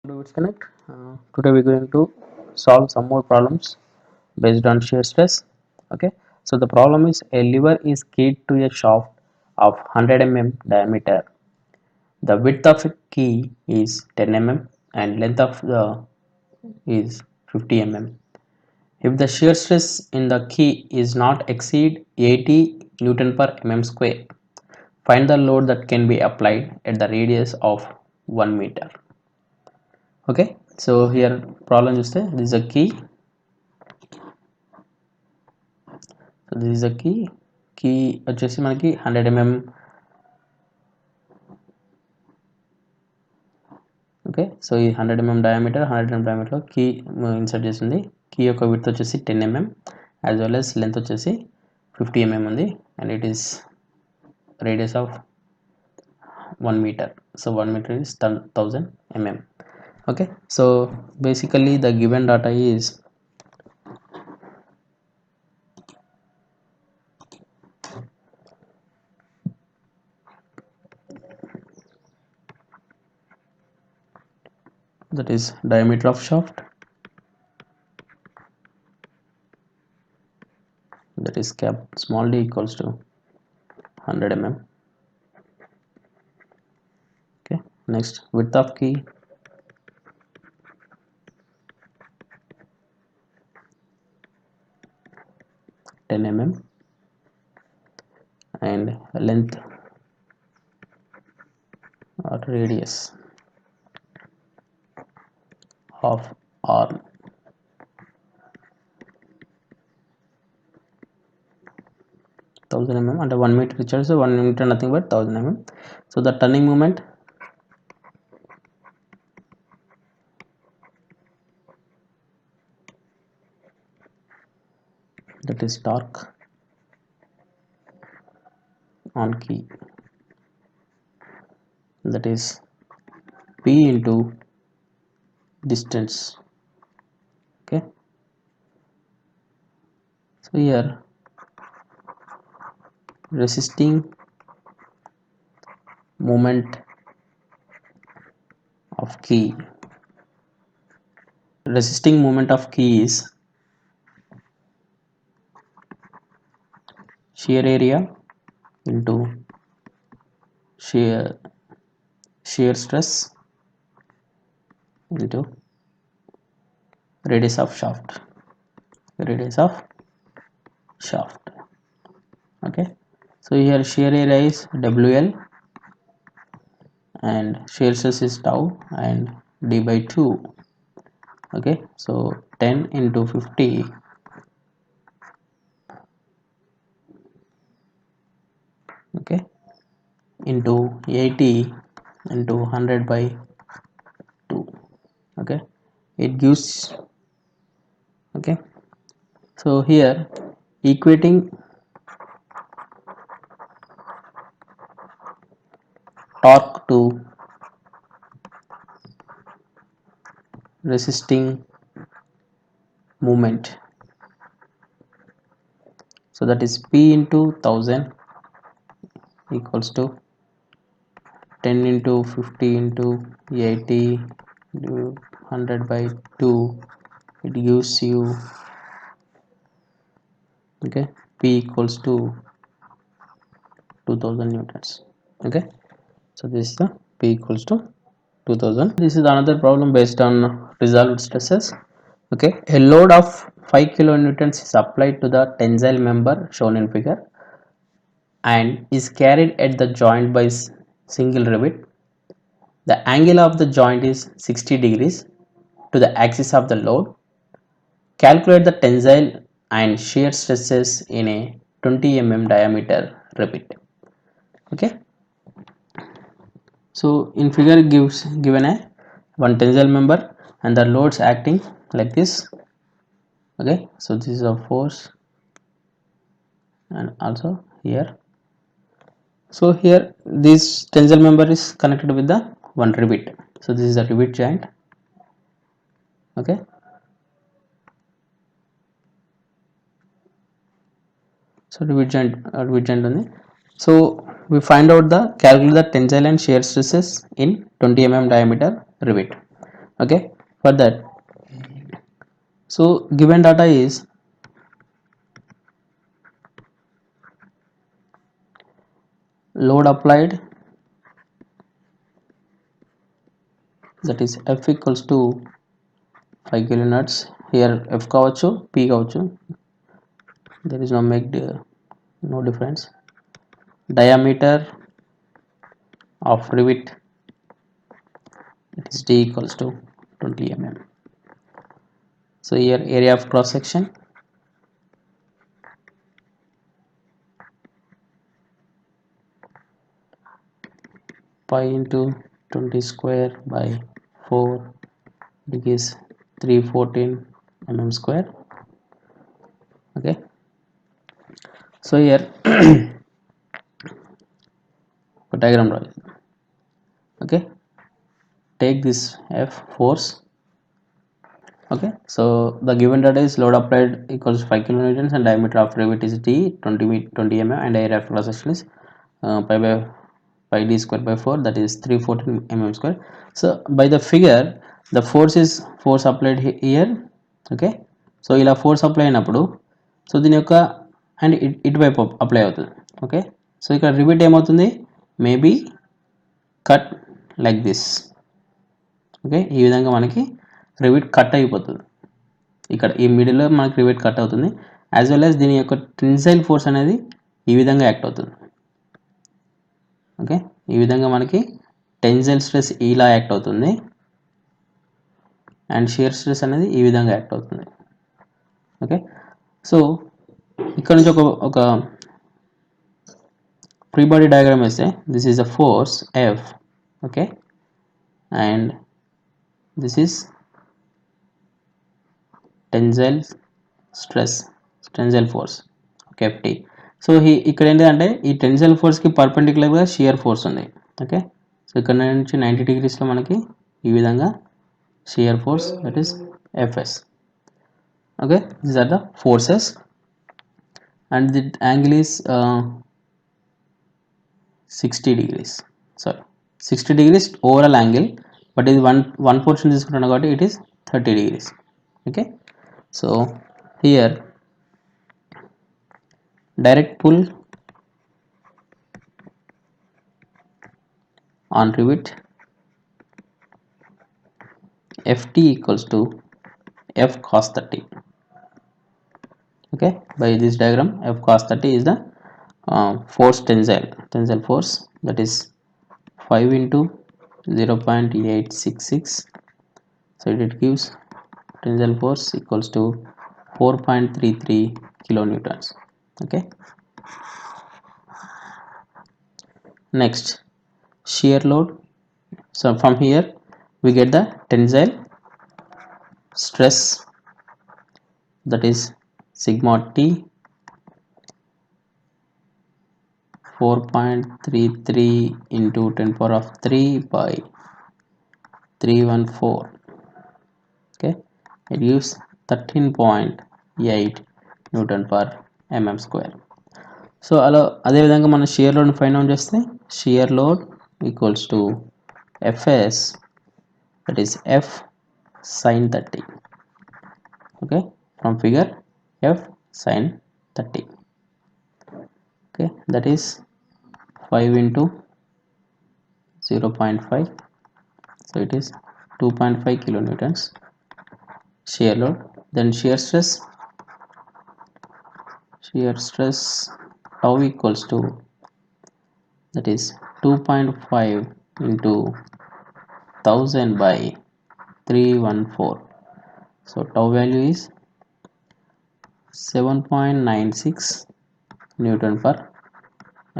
to Wits Connect. Today we're going to solve some more problems based on shear stress. Okay, so the problem is a lever is keyed to a shaft of 100 diameter. The width of a key is 10 and length of the is 50 If the shear stress in the key is not exceed 80 Newton per square, find the load that can be applied at the radius of 1 meter. Okay, so here problem చూస్తే this is a key. So this is a key వచ్చేసి మనకి 100 okay so ఈ 100 diameter 100 diameter లో key insert చేసింది. Key యొక్క width వచ్చేసి 10 as well as length వచ్చేసి 50 ఉంది and it is radius of 1 meter. So 1 meter is 1000 okay, so basically the given data is that is diameter of shaft, that is cap small d equals to 100 okay. Next, width of key, and length or radius of arm, thousand and 1 meter recharge, so 1 meter nothing but 1000 so the turning moment that is torque on key, that is P into distance. Okay, so here resisting moment of key, resisting moment of key is shear area into shear stress into radius of shaft, okay. So here shear area is WL and shear stress is tau and d by 2. Okay, so 10 into 50 okay into 80 into 100 by 2. Okay, it gives, okay, so here equating torque to resisting movement, so that is P into 1000 equals to 10 into 50 into 80 100 by 2. It gives you, okay, P equals to 2000 newtons. Okay, so this is the P equals to 2000. This is another problem based on resolved stresses. Okay, a load of 5 kilonewtons is applied to the tensile member shown in figure and is carried at the joint by single rivet. The angle of the joint is 60 degrees to the axis of the load. Calculate the tensile and shear stresses in a 20 diameter rivet. Okay, so in figure given a one tensile member and the loads acting like this. Okay, so this is a force and also here. So here this tensile member is connected with the one rivet, so this is a rivet joint. Okay, so rivet joint only. So we find out the calculate the tensile and shear stresses in 20 diameter rivet. Okay, for that, so given data is load applied, that is F equals to 5 kilonewtons. Here F కావచ్చు, P కావచ్చు, there is no difference. Diameter of rivet, it is D equals to 20 mm. So here area of cross section, pi into 20 square by 4, it is 314 mm square. Okay, so here diagram draw. Okay, take this F force. Okay, so the given data is load applied equals 5 kilonewtons and diameter of rivet is D 20 mm and area of cross section is pi d square by 4, that is 314 mm square. So by the figure, the force applied here. Okay, so ఇలా force apply అయినప్పుడు so దీని యొక్క and ఇటువైపు apply అవుతుంది. Okay, so ఇక్కడ rivet ఏమవుతుంది, maybe cut like this. Okay, ఈ విధంగా మనకి రివిట్ కట్ అయిపోతుంది. ఇక్కడ ఈ మిడిల్లో మనకి రివిట్ కట్ అవుతుంది. యాజ్ వెల్ యాజ్ దీని యొక్క టెన్సైల్ ఫోర్స్ అనేది ఈ విధంగా యాక్ట్ అవుతుంది. ఓకే, ఈ విధంగా మనకి టెన్సైల్ స్ట్రెస్ ఇలా యాక్ట్ అవుతుంది అండ్ షియర్ స్ట్రెస్ అనేది ఈ విధంగా యాక్ట్ అవుతుంది. ఓకే, సో ఇక్కడ నుంచి ఒక ఫ్రీ బాడీ డయాగ్రామ్ వేస్తే this is a force F. Okay, and this is tensile stress, tensile force. Okay, FT. So ఇక్కడ ఏంటంటే ఈ టెన్సైల్ ఫోర్స్కి పర్పెండిక్యులర్గా షియర్ ఫోర్స్ ఉంది. ఓకే, సో ఇక్కడ నుంచి 90 degreesలో మనకి ఈ విధంగా shear force, that is FS. Okay, these are the forces and the angle is 60 degrees. Sorry, 60 degrees overall angle, but is one portion is it is 30 degrees. Okay, so here direct pull on rivet, FT equals to F cos 30. Okay, by this diagram F cos 30 is the force tensile force, that is 5 into 0.866, so it gives tensile force equals to 4.33 kilonewtons. Okay, next shear load. So from here we get the tensile stress, that is sigma T 4.33 into 10 power of 3 by 314. Okay, it gives 13.8 Newton per mm square. So అలా అదేవిధంగా మనం shear లోడ్ని find out చేస్తే shear load equals to FS, that is F sin 30. Okay, from figure F sin 30. Okay, that is 5 into 0.5, so it is 2.5 kilonewtons shear load. Then shear stress tau equals to, that is 2.5 into 1000 by 314, so tau value is 7.96 Newton per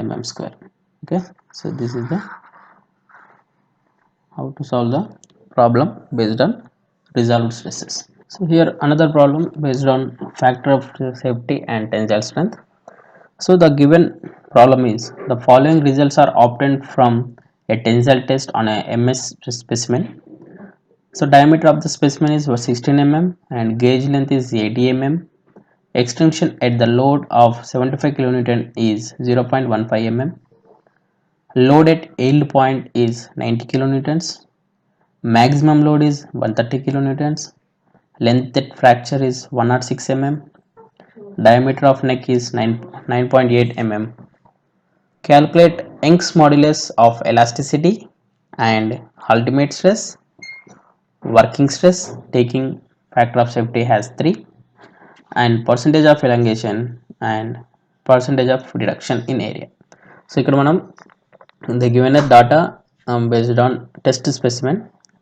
mm square. Okay, so this is the how to solve the problem based on resolved stresses. So here another problem based on factor of safety and tensile strength. So the given problem is the following results are obtained from a tensile test on a MS specimen. So diameter of the specimen is 16 mm and gauge length is 80 mm. Extension at the load of 75 kilonewton is 0.15 mm. Load at yield point is 90 kilonewtons. maximum load is 130 kilonewtons, length at fracture is 106 mm, diameter of neck is 9.8 mm. Calculate Young's modulus of elasticity and ultimate stress. Working stress, taking factor of safety has 3, and percentage of elongation and percentage of reduction in area. So ఇక్కడ మనం they given a data based on test specimen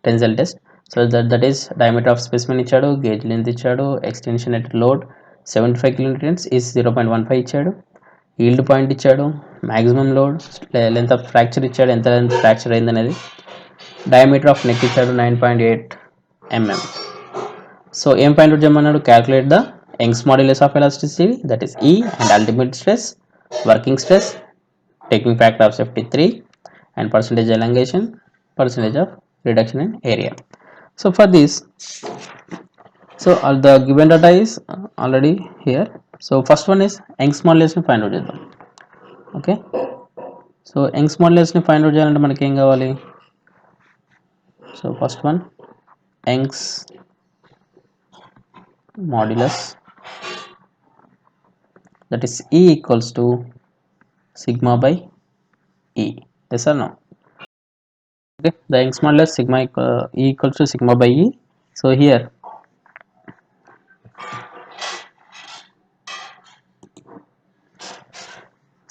tensile test. So that is diameter of specimen ఇచ్చాడు, gauge length ఇచ్చాడు, extension at load 75 kilonewtons is 0.15 ఇచ్చాడు, yield point ఇచ్చాడు, maximum load, length of fracture ఇచ్చాడు, ఎంత length fracture అయింది అనేది, diameter of neck ఇచ్చాడు 9.8 mm. So ఏం ఫైండ్ అవుట్ చేయమన్నాడు? Calculate the Young's modulus of elasticity, that is E, and ultimate stress, working stress, taking factor of safety 3, and percentage elongation, percentage of reduction in area. So for this, so all the given data is already here. So first one is Young's modulus ని find out చేద్దాం. Okay, so Young's modulus ని find out చేయాలంటే మనకి ఏం కావాలి? So first one Young's modulus, that is E equals to sigma by E. Yes or no? Okay, the Young's modulus sigma E equals to sigma by E. So here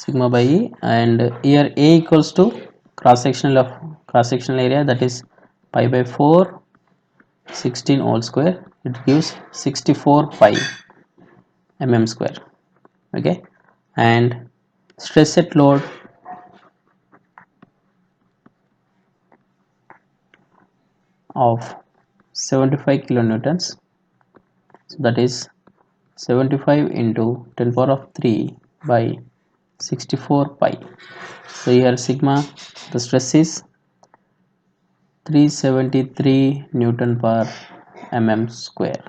sigma by E, and here A equals to cross sectional area, that is pi by 4 16 whole square. It gives 64 pi mm square. Okay, and stress at load of 75 kilonewtons, so that is 75 into 10 power of 3 by 64 pi. So here sigma, the stress is 373 Newton per mm square.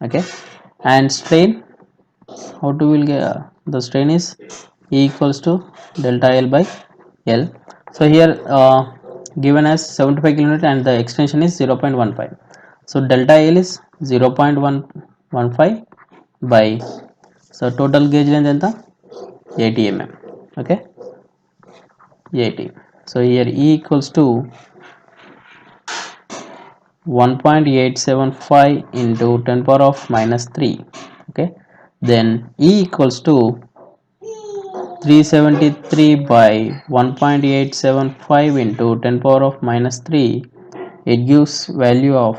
Okay, and strain, how to will get the strain is E equals to delta L by L. So here given as 75 kilonewton and the extension is 0.15. So delta L is 0.115 by, so total gauge length enta 80 mm. Okay, 80. So here E equals to 1.875 into 10 power of minus 3. Okay, then E equals to 373 by 1.875 into 10 power of minus 3. It gives value of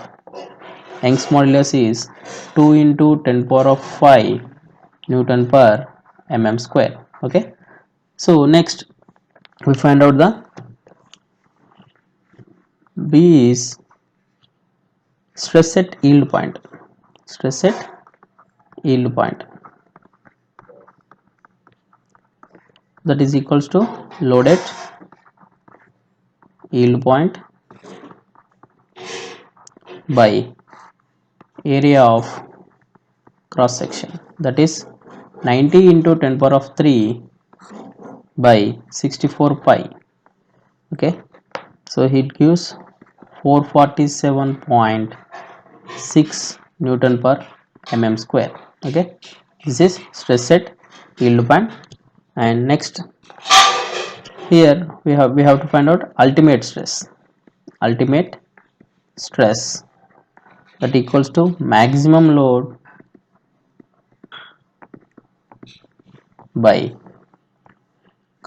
Young's modulus is 2 into 10 power of 5 Newton per mm square. Okay, so next we find out the B is stress at yield point. Stress at yield point, that is equals to load at yield point by area of cross section, that is 90 into 10 power of 3 by 64 pi. Okay, so it gives 447.6 Newton per mm square. Okay, this is stress at yield point. And next here we have to find out ultimate stress. Ultimate stress, that equals to maximum load by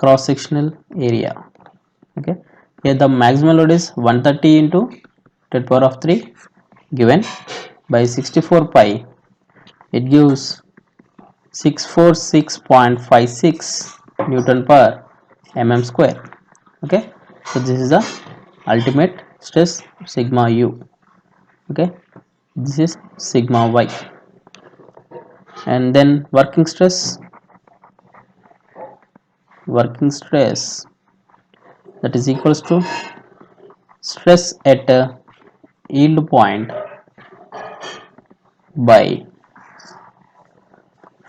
cross sectional area. Okay, here the maximum load is 130 into 10 power of 3 given by 64 pi. It gives 646.56 Newton per mm square. Okay, so this is the ultimate stress sigma U. Okay, this is sigma Y. And then working stress, that is equals to stress at yield point by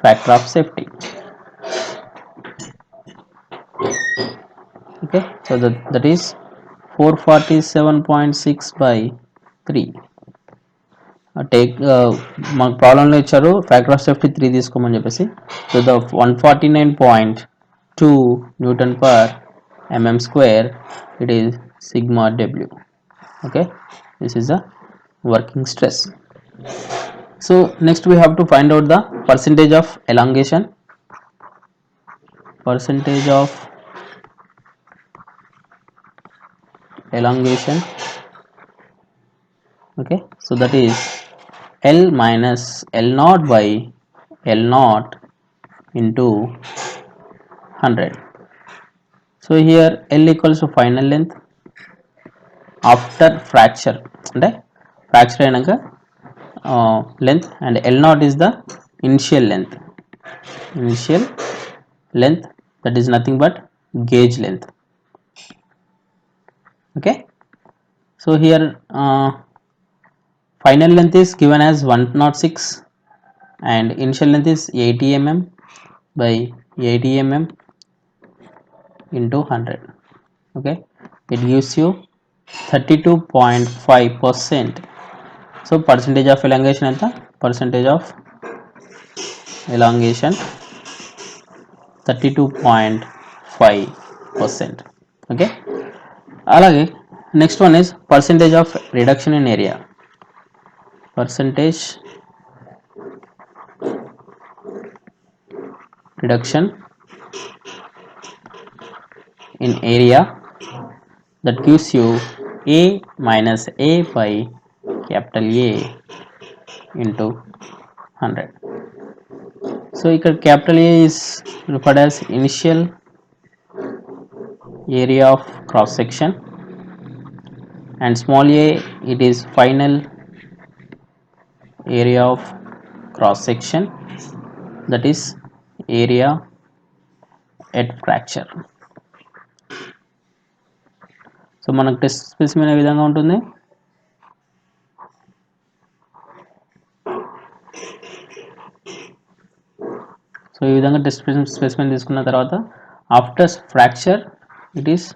factor of safety. Okay, so that is 447.6 by 3. Take మాకు ప్రాబ్లంలో ఇచ్చారు factor of safety 3 తీసుకోమని చెప్పేసి. So the 149.2 Newton per mm square, it is sigma w. Okay, this is the working stress. So next we have to find out the percentage of elongation. Percentage of elongation. Okay, so that is L minus L naught by L naught into 100. So here L equals to final length after fracture, అంటే fracture అయినాక length, and L naught is the initial length. Initial length, that is nothing but gauge length. Okay, so here final length is given as 106 and initial length is 80 mm by 80 mm into 100. Okay, it gives you 32.5%. So percentage of elongation enta? Percentage of elongation 32.5%. Okay, alage next one is percentage of reduction in area. Percentage reduction in area, that gives you A minus A by capital A into 100. So here capital A is referred as initial area of cross section, and small a, it is final area of cross section, that is area at fracture. So మనకు test specimen ఏ విధంగా ఉంటుంది. So ఈ విధంగా test specimen తీసుకున్న తర్వాత after fracture it is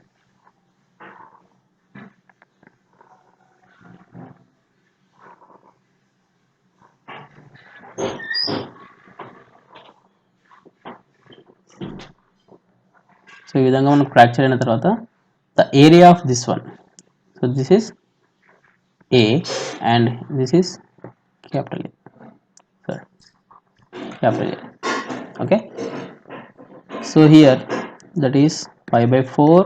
so ఈ విధంగా మనకు ఫ్రాక్చర్ అయిన తర్వాత the area of this one, so this is A and this is capital A, sorry, capital A. Okay, so here that is pi by 4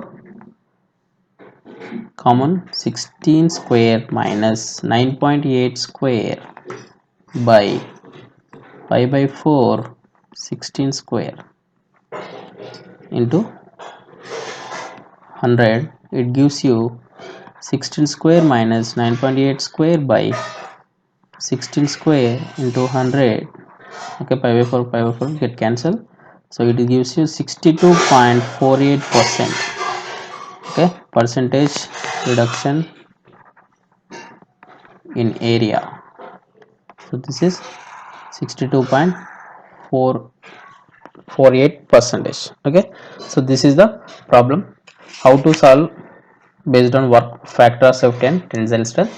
common 16 square minus 9.8 square by pi by 4 16 square into 100, it gives you 16 square minus 9.8 square by 16 square into 100. Okay, pi by 4 get cancelled, so it gives you 62.48%. Okay, percentage reduction in area, so this is 62.448%. Okay, so this is the problem how to solve based on work factor of safety and tensile stress.